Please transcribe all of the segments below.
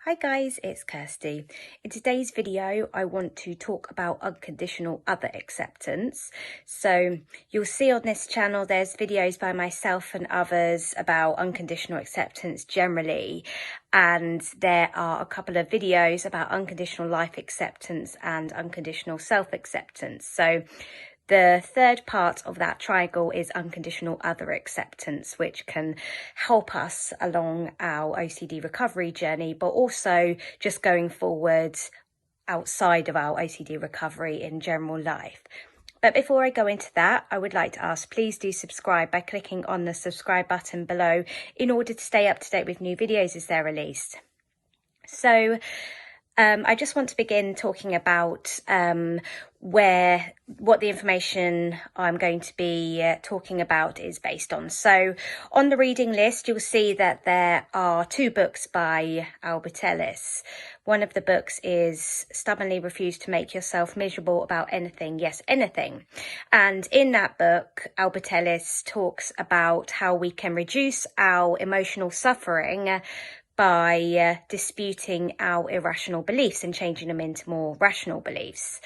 Hi guys, it's Kirsty. In today's video, I want to talk about unconditional other acceptance. So you'll see on this channel, there's videos by myself and others about unconditional acceptance generally. And there are a couple of videos about unconditional life acceptance and unconditional self-acceptance. So the third part of that triangle is unconditional other acceptance, which can help us along our OCD recovery journey, but also just going forward outside of our OCD recovery in general life. But before I go into that, I would like to ask, please do subscribe by clicking on the subscribe button below in order to stay up to date with new videos as they're released. So I just want to begin talking about what the information I'm going to be talking about is based on. So on the reading list, you'll see that there are two books by Albert Ellis. One of the books is Stubbornly Refuse to Make Yourself Miserable About Anything, Yes, Anything. And in that book, Albert Ellis talks about how we can reduce our emotional suffering by disputing our irrational beliefs and changing them into more rational beliefs.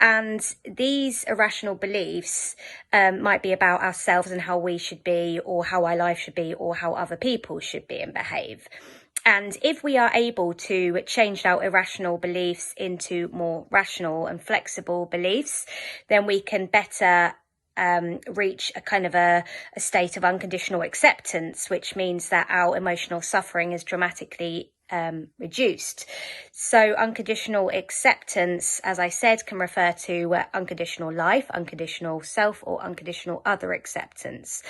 And these irrational beliefs might be about ourselves and how we should be, or how our life should be, or how other people should be and behave. And if we are able to change our irrational beliefs into more rational and flexible beliefs, then we can better reach a kind of a state of unconditional acceptance, which means that our emotional suffering is dramatically reduced. So unconditional acceptance, as I said, can refer to unconditional life, unconditional self, or unconditional other acceptance.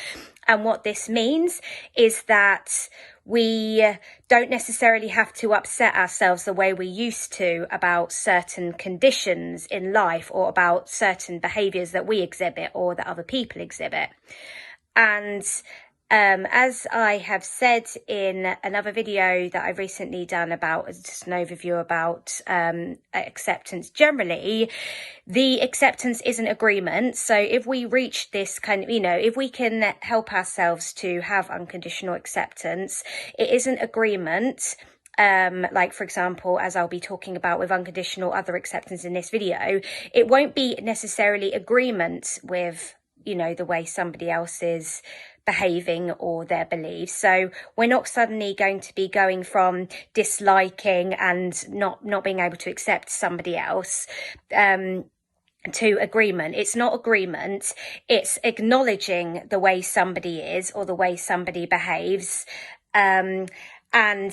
And what this means is that we don't necessarily have to upset ourselves the way we used to about certain conditions in life, or about certain behaviours that we exhibit or that other people exhibit. And as I have said in another video that I've recently done about just an overview about acceptance generally, the acceptance is an agreement. So if we reach this kind of, if we can help ourselves to have unconditional acceptance, it is an agreement. Like, for example, as I'll be talking about with unconditional other acceptance in this video, it won't be necessarily agreement with, the way somebody else is behaving or their beliefs. So we're not suddenly going to be going from disliking and not being able to accept somebody else to agreement. It's not agreement, it's acknowledging the way somebody is or the way somebody behaves, and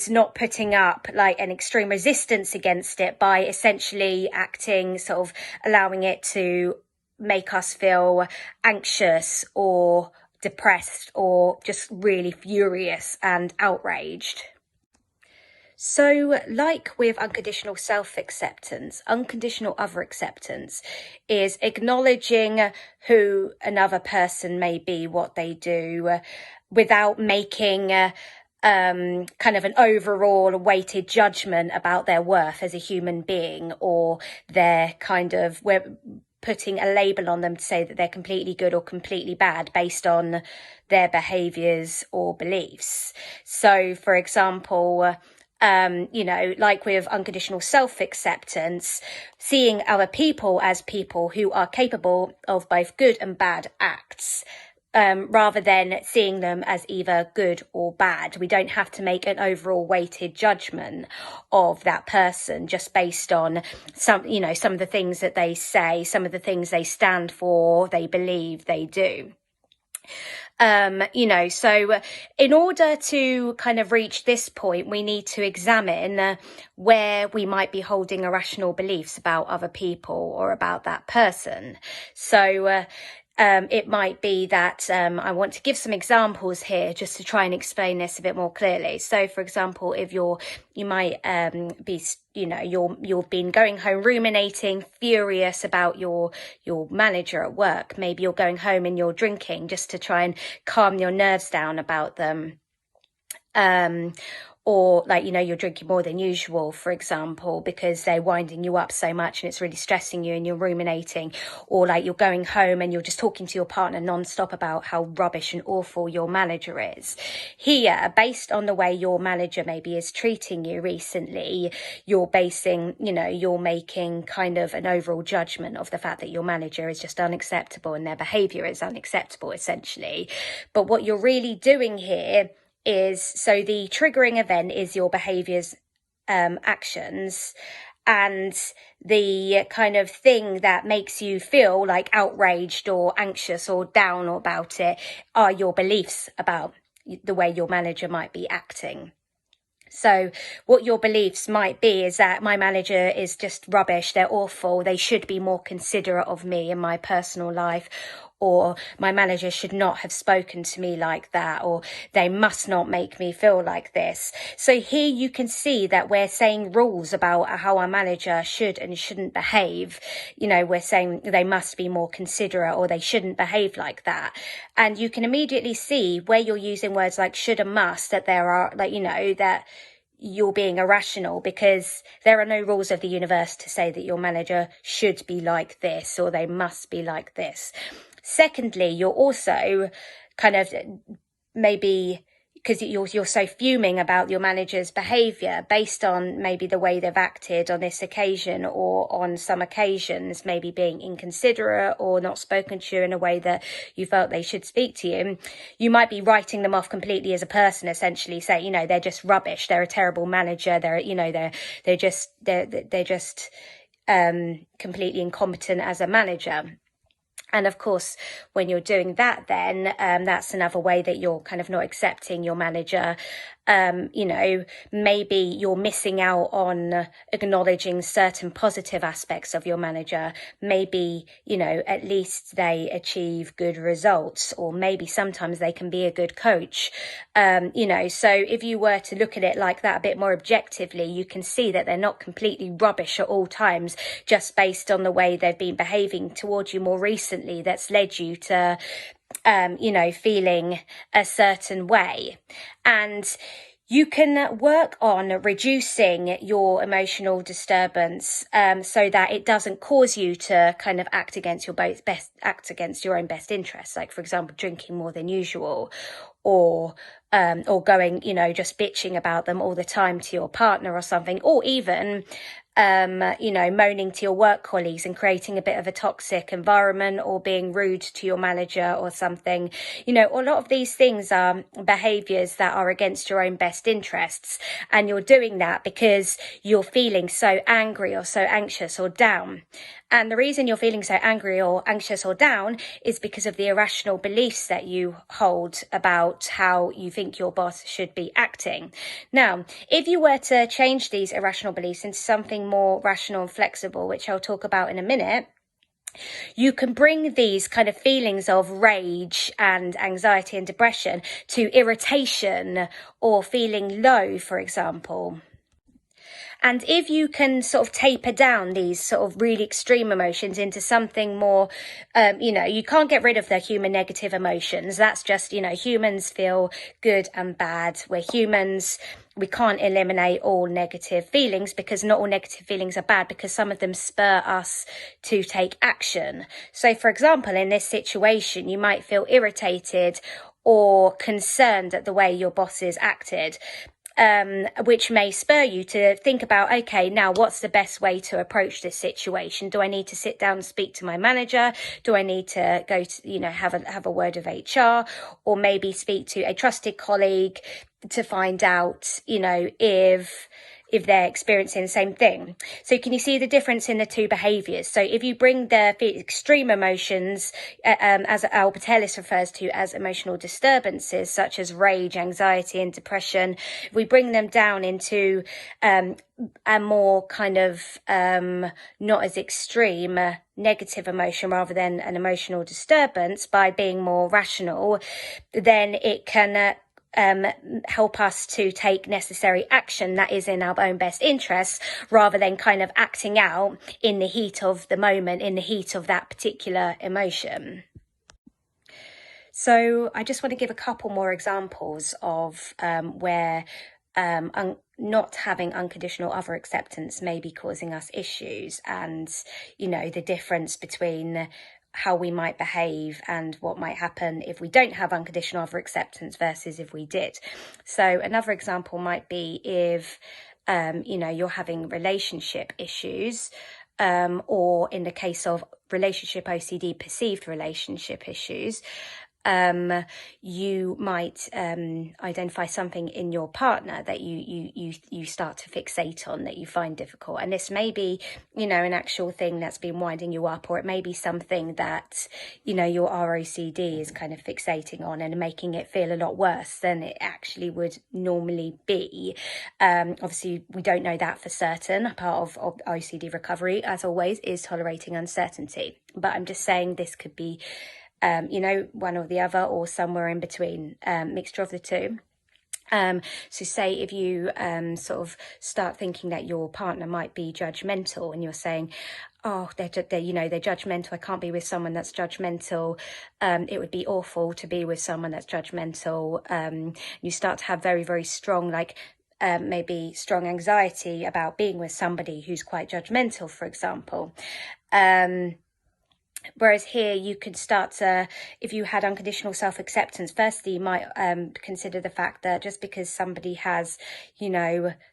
not putting up like an extreme resistance against it by essentially acting, sort of allowing it to make us feel anxious or depressed or just really furious and outraged. So like with unconditional self-acceptance, unconditional other acceptance is acknowledging who another person may be, what they do, without making kind of an overall weighted judgment about their worth as a human being, or their kind of, we're putting a label on them to say that they're completely good or completely bad based on their behaviours or beliefs. So, for example, like with unconditional self-acceptance, seeing other people as people who are capable of both good and bad acts, rather than seeing them as either good or bad. We don't have to make an overall weighted judgment of that person just based on some of the things that they say, some of the things they stand for, they believe, they do. So in order to kind of reach this point, we need to examine where we might be holding irrational beliefs about other people or about that person. So it might be that I want to give some examples here just to try and explain this a bit more clearly. So, for example, if you might be, you've been going home ruminating, furious about your manager at work. Maybe you're going home and you're drinking just to try and calm your nerves down about them. or like, you're drinking more than usual, for example, because they're winding you up so much and it's really stressing you and you're ruminating, or like you're going home and you're just talking to your partner non-stop about how rubbish and awful your manager is. Here, based on the way your manager maybe is treating you recently, you're making kind of an overall judgment of the fact that your manager is just unacceptable and their behavior is unacceptable, essentially. But what you're really doing here is, so the triggering event is your behaviors, actions, and the kind of thing that makes you feel like outraged or anxious or down about it are your beliefs about the way your manager might be acting. So what your beliefs might be is that my manager is just rubbish, they're awful, they should be more considerate of me in my personal life, or my manager should not have spoken to me like that, or they must not make me feel like this. So here you can see that we're saying rules about how our manager should and shouldn't behave. We're saying they must be more considerate or they shouldn't behave like that. And you can immediately see where you're using words like should and must, that there are that you're being irrational, because there are no rules of the universe to say that your manager should be like this or they must be like this. Secondly, you're also kind of maybe, because you're so fuming about your manager's behaviour based on maybe the way they've acted on this occasion, or on some occasions maybe being inconsiderate or not spoken to you in a way that you felt they should speak to you. You might be writing them off completely as a person, essentially say, they're just rubbish, they're a terrible manager, they're just completely incompetent as a manager. And of course, when you're doing that, then that's another way that you're kind of not accepting your manager. Maybe you're missing out on acknowledging certain positive aspects of your manager. Maybe, at least they achieve good results, or maybe sometimes they can be a good coach. So if you were to look at it like that a bit more objectively, you can see that they're not completely rubbish at all times, just based on the way they've been behaving towards you more recently that's led you to feeling a certain way. And you can work on reducing your emotional disturbance so that it doesn't cause you to kind of act against your own best interests, like, for example, drinking more than usual, or going, just bitching about them all the time to your partner or something, or even moaning to your work colleagues and creating a bit of a toxic environment, or being rude to your manager or something. A lot of these things are behaviors that are against your own best interests, and you're doing that because you're feeling so angry or so anxious or down. And the reason you're feeling so angry or anxious or down is because of the irrational beliefs that you hold about how you think your boss should be acting. Now, if you were to change these irrational beliefs into something more rational and flexible, which I'll talk about in a minute, you can bring these kind of feelings of rage and anxiety and depression to irritation or feeling low, for example. And if you can sort of taper down these sort of really extreme emotions into something more, you can't get rid of the human negative emotions. That's just, humans feel good and bad. We're humans. We can't eliminate all negative feelings, because not all negative feelings are bad, because some of them spur us to take action. So, for example, in this situation, you might feel irritated or concerned at the way your bosses acted. Which may spur you to think about, okay, now what's the best way to approach this situation? Do I need to sit down and speak to my manager? Do I need to go to, have a word of HR, or maybe speak to a trusted colleague to find out, if they're experiencing the same thing? So can you see the difference in the two behaviours? So if you bring the extreme emotions, as Albert Ellis refers to as emotional disturbances, such as rage, anxiety and depression, if we bring them down into a more kind of not as extreme negative emotion rather than an emotional disturbance, by being more rational, then it can help us to take necessary action that is in our own best interests, rather than kind of acting out in the heat of the moment, in the heat of that particular emotion. So I just want to give a couple more examples of where not having unconditional other acceptance may be causing us issues, and the difference between how we might behave and what might happen if we don't have unconditional other acceptance versus if we did. So another example might be if you're having relationship issues, or in the case of relationship OCD, perceived relationship issues, you might identify something in your partner that you start to fixate on, that you find difficult. And this may be, an actual thing that's been winding you up, or it may be something that, your ROCD is kind of fixating on and making it feel a lot worse than it actually would normally be. Obviously, we don't know that for certain. A part of OCD recovery, as always, is tolerating uncertainty. But I'm just saying this could be one or the other, or somewhere in between, mixture of the two. So say if you sort of start thinking that your partner might be judgmental, and you're saying, oh, they're judgmental, I can't be with someone that's judgmental, it would be awful to be with someone that's judgmental. You start to have very, very strong, maybe strong anxiety about being with somebody who's quite judgmental, for example. Whereas here you could start to, if you had unconditional self-acceptance, firstly, you might consider the fact that just because somebody has,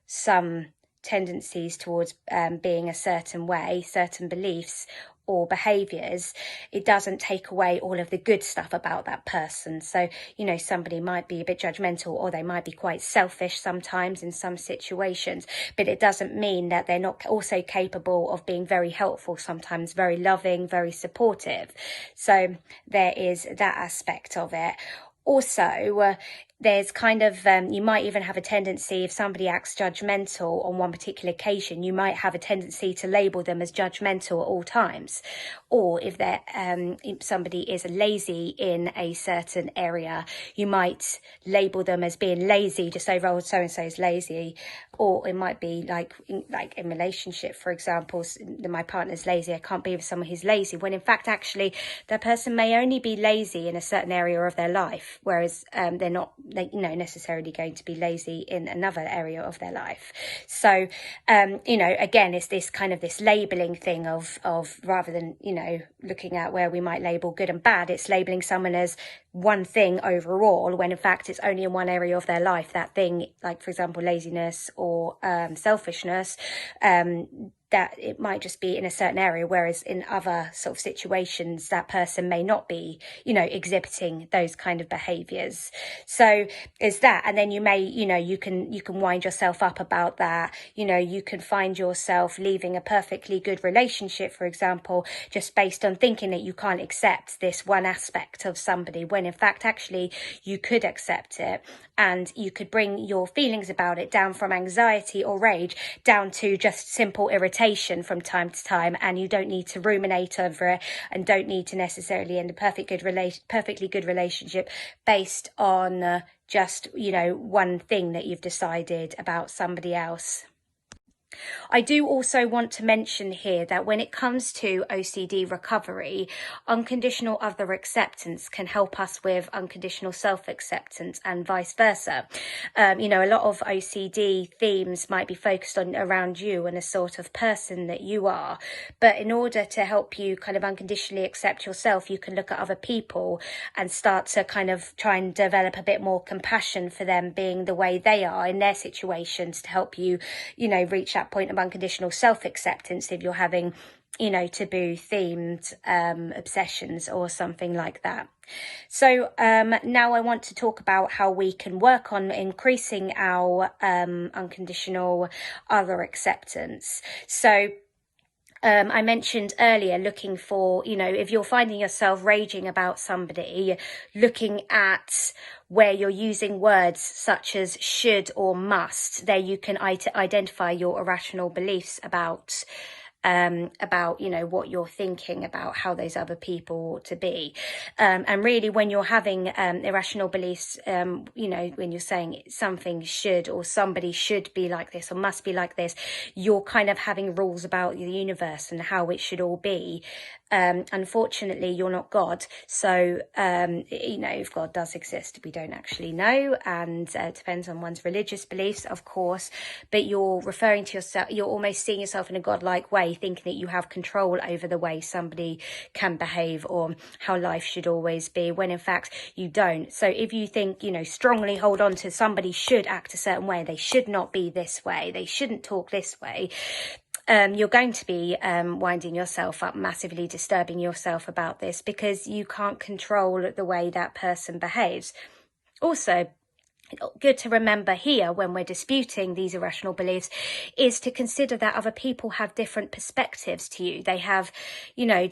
some tendencies towards being a certain way, certain beliefs or behaviours, it doesn't take away all of the good stuff about that person. So, somebody might be a bit judgmental, or they might be quite selfish sometimes in some situations, but it doesn't mean that they're not also capable of being very helpful, sometimes very loving, very supportive. So there is that aspect of it. Also, there's kind of, you might even have a tendency, if somebody acts judgmental on one particular occasion, you might have a tendency to label them as judgmental at all times. Or if if somebody is lazy in a certain area, you might label them as being lazy, just over, oh, so-and-so is lazy. Or it might be like in relationship, for example, my partner's lazy, I can't be with someone who's lazy, when in fact, actually, that person may only be lazy in a certain area of their life, whereas they're not necessarily going to be lazy in another area of their life. So, again, it's this kind of this labeling thing of rather than, looking at where we might label good and bad, it's labeling someone as one thing overall, when in fact it's only in one area of their life, that thing, like, for example, laziness or selfishness, that it might just be in a certain area, whereas in other sort of situations, that person may not be, exhibiting those kind of behaviours. So is that, and then you may, you can wind yourself up about that. You can find yourself leaving a perfectly good relationship, for example, just based on thinking that you can't accept this one aspect of somebody, when in fact, actually, you could accept it, and you could bring your feelings about it down from anxiety or rage down to just simple irritation from time to time, and you don't need to ruminate over it, and don't need to necessarily end a perfectly good relationship based on just one thing that you've decided about somebody else. I do also want to mention here that when it comes to OCD recovery, unconditional other acceptance can help us with unconditional self-acceptance, and vice versa. A lot of OCD themes might be focused on around you and a sort of person that you are. But in order to help you kind of unconditionally accept yourself, you can look at other people and start to kind of try and develop a bit more compassion for them being the way they are in their situations, to help you, reach that point of unconditional self-acceptance if you're having, taboo themed obsessions or something like that. So now I want to talk about how we can work on increasing our unconditional other acceptance. So I mentioned earlier looking for, if you're finding yourself raging about somebody, looking at where you're using words such as should or must, there you can identify your irrational beliefs about what you're thinking about how those other people ought to be. And really, when you're having irrational beliefs, when you're saying something should, or somebody should be like this or must be like this, you're kind of having rules about the universe and how it should all be. Unfortunately, you're not God. So, if God does exist, we don't actually know. And it depends on one's religious beliefs, of course. But you're referring to yourself, you're almost seeing yourself in a godlike way, thinking that you have control over the way somebody can behave or how life should always be, when in fact you don't. So if you think, strongly hold on to somebody should act a certain way, they should not be this way, they shouldn't talk this way, you're going to be winding yourself up, massively disturbing yourself about this, because you can't control the way that person behaves. Also, good to remember here when we're disputing these irrational beliefs is to consider that other people have different perspectives to you. They have,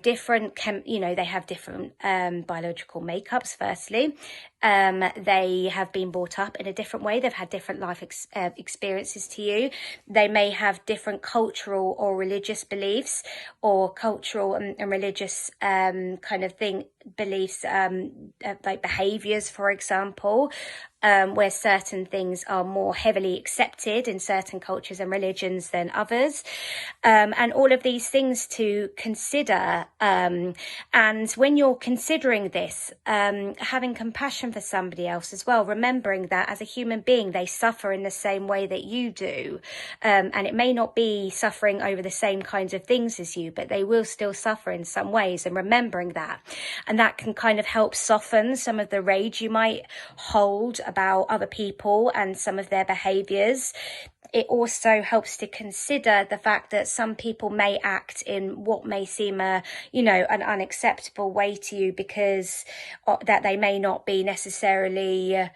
different, they have different biological makeups, firstly. They have been brought up in a different way. They've had different life experiences to you. They may have different cultural or religious beliefs, or cultural and religious beliefs, like behaviors, for example, where certain things are more heavily accepted in certain cultures and religions than others. And all of these things to consider. And when you're considering this, having compassion for somebody else as well, remembering that as a human being, they suffer in the same way that you do. And it may not be suffering over the same kinds of things as you, but they will still suffer in some ways, and remembering that. And that can kind of help soften some of the rage you might hold about other people and some of their behaviors. It also helps to consider the fact that some people may act in what may seem an unacceptable way to you, because that they may not be necessarily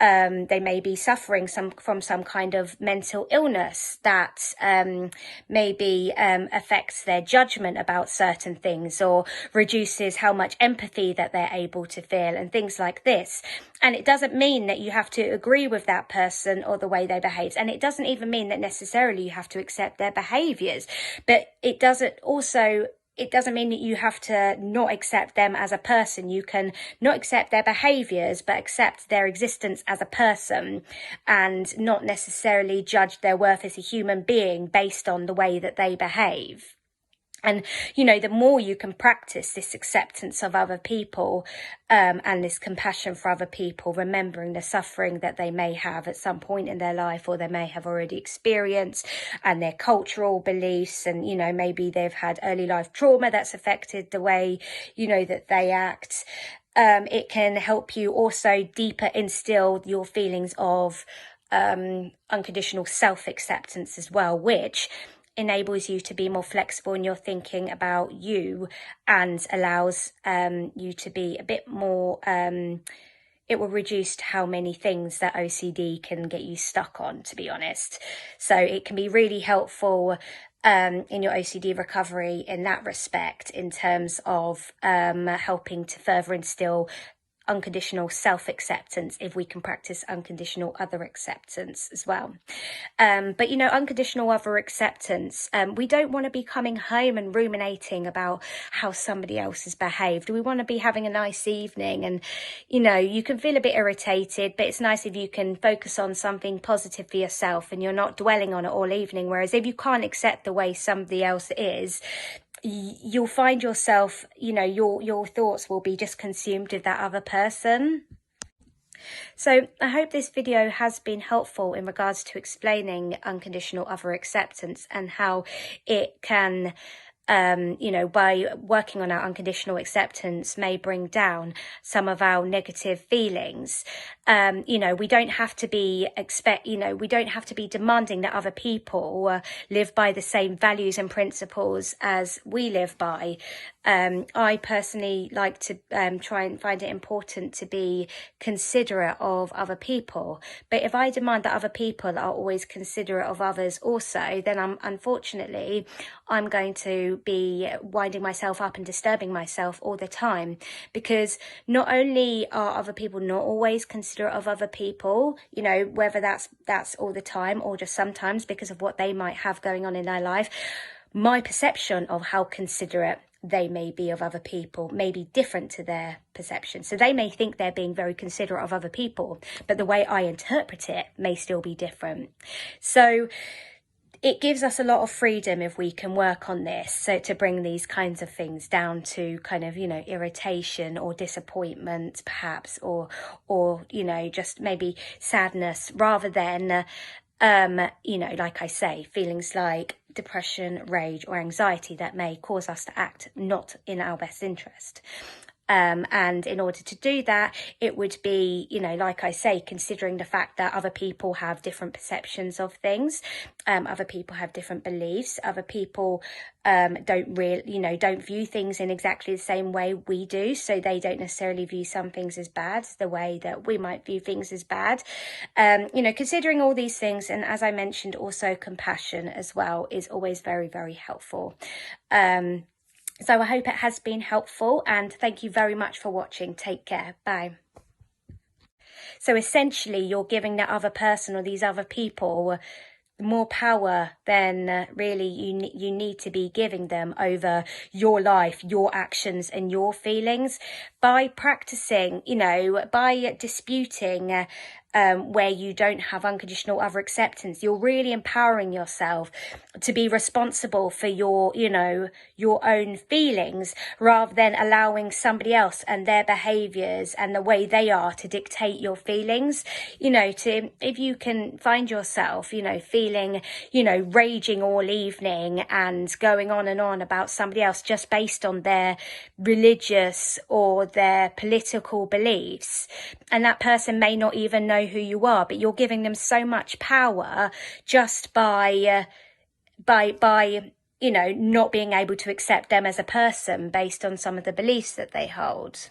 they may be suffering from some kind of mental illness that maybe affects their judgment about certain things, or reduces how much empathy that they're able to feel, and things like this. And it doesn't mean that you have to agree with that person or the way they behave. And it doesn't even mean that necessarily you have to accept their behaviors. But it doesn't mean that you have to not accept them as a person. You can not accept their behaviors, but accept their existence as a person, and not necessarily judge their worth as a human being based on the way that they behave. And, the more you can practice this acceptance of other people, and this compassion for other people, remembering the suffering that they may have at some point in their life, or they may have already experienced, and their cultural beliefs, and, maybe they've had early life trauma that's affected the way, that they act. It can help you also deeper instill your feelings of unconditional self-acceptance as well, which enables you to be more flexible in your thinking about you, and allows you to be a bit more, it will reduce how many things that OCD can get you stuck on, to be honest. So it can be really helpful in your OCD recovery in that respect, in terms of helping to further instill unconditional self-acceptance, if we can practice unconditional other-acceptance as well. But unconditional other-acceptance, we don't want to be coming home and ruminating about how somebody else has behaved. We want to be having a nice evening, and you can feel a bit irritated, but it's nice if you can focus on something positive for yourself and you're not dwelling on it all evening. Whereas if you can't accept the way somebody else is, you'll find yourself, your thoughts will be just consumed with that other person. So I hope this video has been helpful in regards to explaining unconditional other acceptance, and how it can, by working on our unconditional acceptance, may bring down some of our negative feelings. We don't have to be we don't have to be demanding that other people live by the same values and principles as we live by. I personally like to try and find it important to be considerate of other people. But if I demand that other people are always considerate of others also, then unfortunately, I'm going to be winding myself up and disturbing myself all the time. Because not only are other people not always considerate of other people, whether that's all the time or just sometimes because of what they might have going on in their life, my perception of how considerate they may be of other people may be different to their perception. So they may think they're being very considerate of other people, but the way I interpret it may still be different. So it gives us a lot of freedom if we can work on this, so to bring these kinds of things down to kind of, irritation or disappointment perhaps, or just maybe sadness, rather than like I say, feelings like depression, rage or anxiety that may cause us to act not in our best interest. And in order to do that, it would be, like I say, considering the fact that other people have different perceptions of things, other people have different beliefs, other people don't view things in exactly the same way we do, so they don't necessarily view some things as bad the way that we might view things as bad. Considering all these things, and as I mentioned, also compassion as well, is always very, very helpful. So I hope it has been helpful, and thank you very much for watching. Take care. Bye. So essentially, you're giving that other person or these other people more power than really you need to be giving them over your life, your actions and your feelings, by practicing, by disputing where you don't have unconditional other acceptance. You're really empowering yourself to be responsible for your own feelings, rather than allowing somebody else and their behaviors and the way they are to dictate your feelings. If you can find yourself, feeling, raging all evening and going on and on about somebody else just based on their religious or their political beliefs, and that person may not even know who you are, but you're giving them so much power just by not being able to accept them as a person based on some of the beliefs that they hold.